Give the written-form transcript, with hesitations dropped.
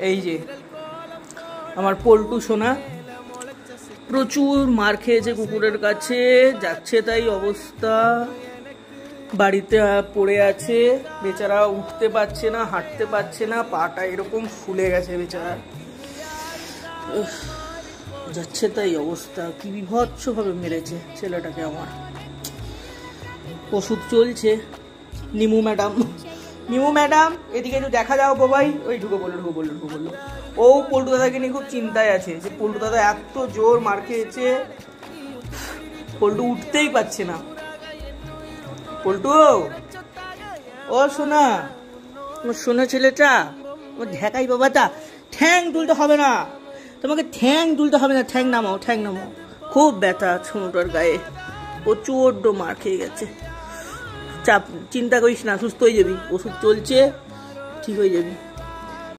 এই যে আমার পল্টু সোনা প্রচুর মার খেয়েছে কুকুরের কাছে, যাচ্ছে তাই অবস্থা, বাড়িতে পড়ে আছে বেচারা, উঠতে পারছে না, হাঁটতে পারছে না, পাটা এরকম ফুলে গেছে বেচারা, যাচ্ছে তাই অবস্থা। কি বিভৎস ভাবে মেরেছে ছেলেটাকে আমার। ওষুধ চলছে। নিমু ম্যাডাম এদিকে একটু দেখা যাও বাবাই। ওই ঢুকে বললো। ও পল্টু দাদাকে নিয়ে খুব চিন্তায় আছে যে পল্টু দাদা এত জোর মার খেয়েছে, পল্টু উঠতেই পারছে না। পল্টু, ও সোনা, তোমার সোনা ছেলেটা, তোমার ঢেকাই বাবাটা, ঠ্যাং তুলতে হবে না তোমাকে, ঠ্যাং নামাও। খুব ব্যথা ছোটটার গায়ে, প্রচুর মার খেয়ে গেছে। চিন্তা করিস না, সুস্থ হয়ে যাবি, ওষুধ চলছে, ঠিক হয়ে যাবি।